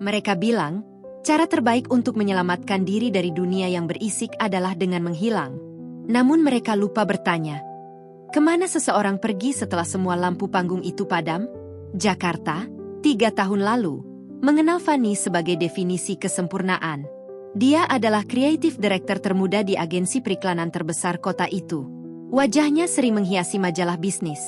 Mereka bilang, cara terbaik untuk menyelamatkan diri dari dunia yang berisik adalah dengan menghilang. Namun mereka lupa bertanya, kemana seseorang pergi setelah semua lampu panggung itu padam? Jakarta, 3 tahun lalu, mengenal Fanny sebagai definisi kesempurnaan. Dia adalah kreatif direktur termuda di agensi periklanan terbesar kota itu. Wajahnya sering menghiasi majalah bisnis,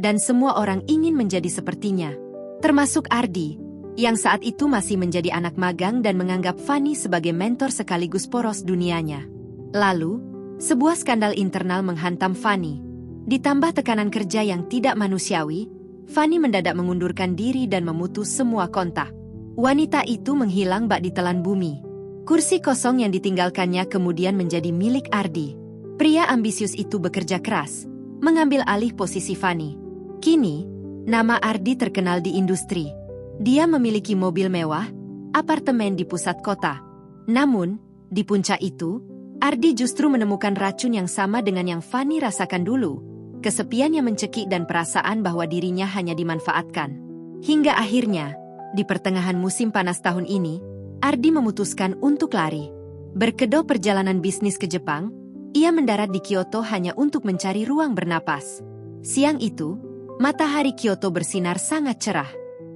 dan semua orang ingin menjadi sepertinya. Termasuk Ardi, yang saat itu masih menjadi anak magang dan menganggap Fanny sebagai mentor sekaligus poros dunianya. Lalu, sebuah skandal internal menghantam Fanny. Ditambah tekanan kerja yang tidak manusiawi, Fanny mendadak mengundurkan diri dan memutus semua kontak. Wanita itu menghilang bak ditelan bumi. Kursi kosong yang ditinggalkannya kemudian menjadi milik Ardi. Pria ambisius itu bekerja keras, mengambil alih posisi Fanny. Kini, nama Ardi terkenal di industri. Dia memiliki mobil mewah, apartemen di pusat kota. Namun, di puncak itu, Ardi justru menemukan racun yang sama dengan yang Fanny rasakan dulu. Kesepian yang mencekik dan perasaan bahwa dirinya hanya dimanfaatkan. Hingga akhirnya, di pertengahan musim panas tahun ini, Ardi memutuskan untuk lari. Berkedok perjalanan bisnis ke Jepang, ia mendarat di Kyoto hanya untuk mencari ruang bernapas. Siang itu, matahari Kyoto bersinar sangat cerah.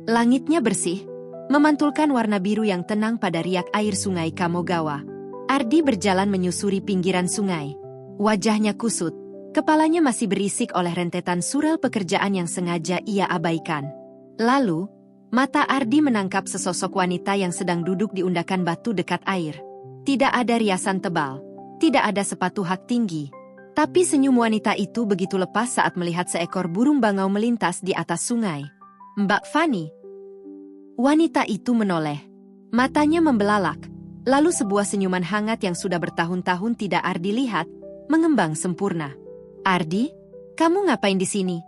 Langitnya bersih, memantulkan warna biru yang tenang pada riak air sungai Kamogawa. Ardi berjalan menyusuri pinggiran sungai. Wajahnya kusut, kepalanya masih berisik oleh rentetan surel pekerjaan yang sengaja ia abaikan. Lalu, mata Ardi menangkap sesosok wanita yang sedang duduk di undakan batu dekat air. Tidak ada riasan tebal, tidak ada sepatu hak tinggi. Tapi senyum wanita itu begitu lepas saat melihat seekor burung bangau melintas di atas sungai. Mbak Fanny. Wanita itu menoleh. Matanya membelalak. Lalu sebuah senyuman hangat yang sudah bertahun-tahun tidak Ardi lihat, mengembang sempurna. Ardi, kamu ngapain di sini?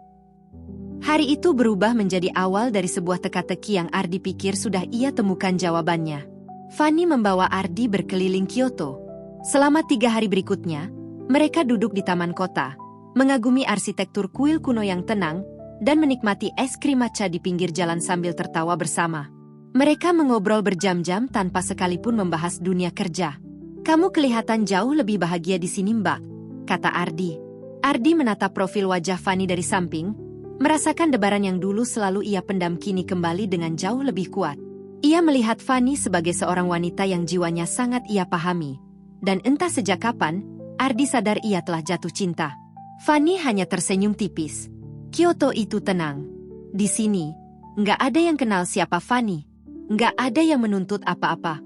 Hari itu berubah menjadi awal dari sebuah teka-teki yang Ardi pikir sudah ia temukan jawabannya. Fanny membawa Ardi berkeliling Kyoto. Selama 3 hari berikutnya, mereka duduk di taman kota, mengagumi arsitektur kuil kuno yang tenang, dan menikmati es krim matcha di pinggir jalan sambil tertawa bersama. Mereka mengobrol berjam-jam tanpa sekalipun membahas dunia kerja. Kamu kelihatan jauh lebih bahagia di sini, Mbak, kata Ardi. Ardi menatap profil wajah Fanny dari samping, merasakan debaran yang dulu selalu ia pendam kini kembali dengan jauh lebih kuat. Ia melihat Fanny sebagai seorang wanita yang jiwanya sangat ia pahami. Dan entah sejak kapan, Ardi sadar ia telah jatuh cinta. Fanny hanya tersenyum tipis. Kyoto itu tenang. Di sini, nggak ada yang kenal siapa Fanny. Nggak ada yang menuntut apa-apa.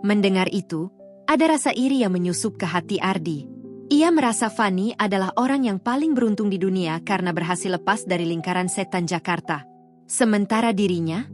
Mendengar itu, ada rasa iri yang menyusup ke hati Ardi. Ia merasa Fanny adalah orang yang paling beruntung di dunia karena berhasil lepas dari lingkaran setan Jakarta. Sementara dirinya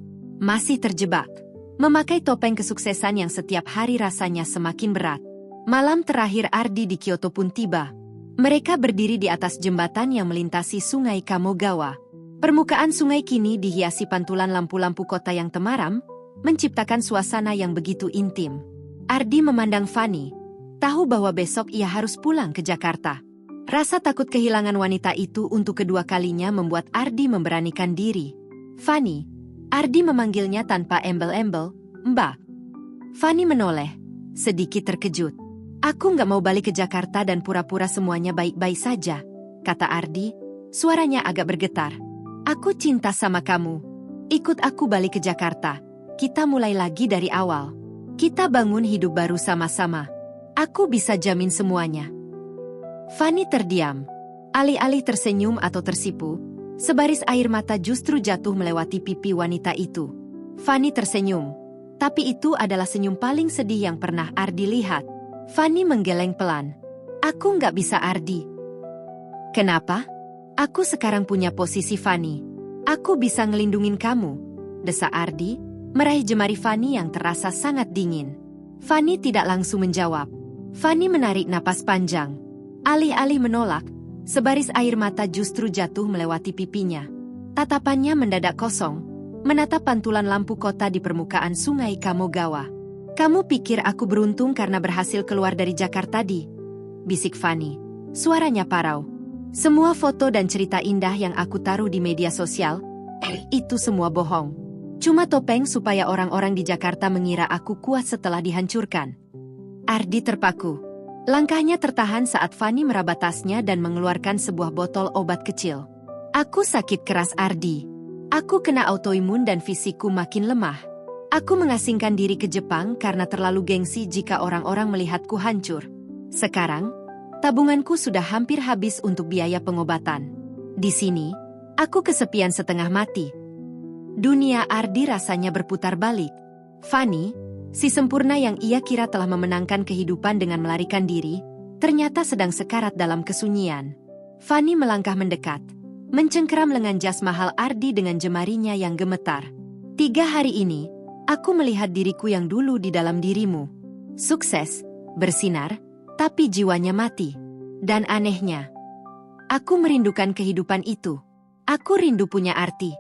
masih terjebak, memakai topeng kesuksesan yang setiap hari rasanya semakin berat. Malam terakhir Ardi di Kyoto pun tiba. Mereka berdiri di atas jembatan yang melintasi sungai Kamogawa. Permukaan sungai kini dihiasi pantulan lampu-lampu kota yang temaram, menciptakan suasana yang begitu intim. Ardi memandang Fanny, tahu bahwa besok ia harus pulang ke Jakarta. Rasa takut kehilangan wanita itu untuk kedua kalinya membuat Ardi memberanikan diri. Fanny, Ardi memanggilnya tanpa embel-embel, Mbak. Fanny menoleh, sedikit terkejut. Aku nggak mau balik ke Jakarta dan pura-pura semuanya baik-baik saja, kata Ardi, suaranya agak bergetar. Aku cinta sama kamu. Ikut aku balik ke Jakarta. Kita mulai lagi dari awal. Kita bangun hidup baru sama-sama. Aku bisa jamin semuanya. Fanny terdiam. Alih-alih tersenyum atau tersipu, sebaris air mata justru jatuh melewati pipi wanita itu. Fanny tersenyum. Tapi itu adalah senyum paling sedih yang pernah Ardi lihat. Fanny menggeleng pelan. Aku nggak bisa, Ardi. Kenapa? Aku sekarang punya posisi Fanny. Aku bisa ngelindungin kamu, desa Ardi, meraih jemari Fanny yang terasa sangat dingin. Fanny tidak langsung menjawab. Fanny menarik napas panjang. Alih-alih menolak, sebaris air mata justru jatuh melewati pipinya. Tatapannya mendadak kosong, menatap pantulan lampu kota di permukaan sungai Kamogawa. Kamu pikir aku beruntung karena berhasil keluar dari Jakarta di? Bisik Fanny. Suaranya parau. Semua foto dan cerita indah yang aku taruh di media sosial, Itu semua bohong. Cuma topeng supaya orang-orang di Jakarta mengira aku kuat setelah dihancurkan. Ardi terpaku. Langkahnya tertahan saat Fanny meraba tasnya dan mengeluarkan sebuah botol obat kecil. Aku sakit keras, Ardi. Aku kena autoimun dan fisikku makin lemah. Aku mengasingkan diri ke Jepang karena terlalu gengsi jika orang-orang melihatku hancur. Sekarang, tabunganku sudah hampir habis untuk biaya pengobatan. Di sini, aku kesepian setengah mati. Dunia Ardi rasanya berputar balik. Fanny, si sempurna yang ia kira telah memenangkan kehidupan dengan melarikan diri, ternyata sedang sekarat dalam kesunyian. Fanny melangkah mendekat, mencengkeram lengan jas mahal Ardi dengan jemarinya yang gemetar. 3 hari ini, aku melihat diriku yang dulu di dalam dirimu. Sukses, bersinar, tapi jiwanya mati. Dan anehnya, aku merindukan kehidupan itu. Aku rindu punya arti.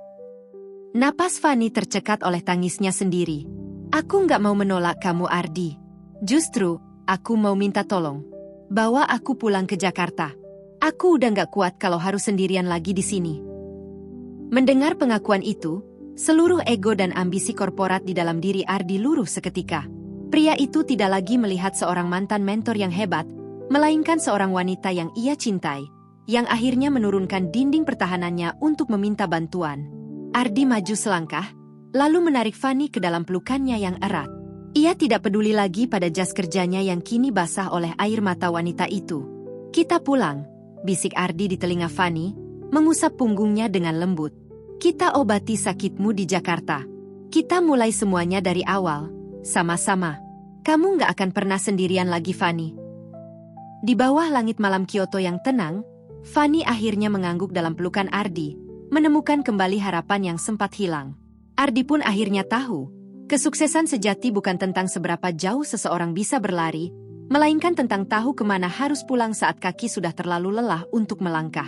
Napas Fanny tercekat oleh tangisnya sendiri. Aku nggak mau menolak kamu, Ardi. Justru, aku mau minta tolong. Bawa aku pulang ke Jakarta. Aku udah nggak kuat kalau harus sendirian lagi di sini. Mendengar pengakuan itu, seluruh ego dan ambisi korporat di dalam diri Ardi luruh seketika. Pria itu tidak lagi melihat seorang mantan mentor yang hebat, melainkan seorang wanita yang ia cintai, yang akhirnya menurunkan dinding pertahanannya untuk meminta bantuan. Ardi maju selangkah, lalu menarik Fanny ke dalam pelukannya yang erat. Ia tidak peduli lagi pada jas kerjanya yang kini basah oleh air mata wanita itu. Kita pulang, bisik Ardi di telinga Fanny, mengusap punggungnya dengan lembut. Kita obati sakitmu di Jakarta. Kita mulai semuanya dari awal, sama-sama. Kamu nggak akan pernah sendirian lagi, Fanny. Di bawah langit malam Kyoto yang tenang, Fanny akhirnya mengangguk dalam pelukan Ardi, menemukan kembali harapan yang sempat hilang. Ardi pun akhirnya tahu, kesuksesan sejati bukan tentang seberapa jauh seseorang bisa berlari, melainkan tentang tahu kemana harus pulang saat kaki sudah terlalu lelah untuk melangkah.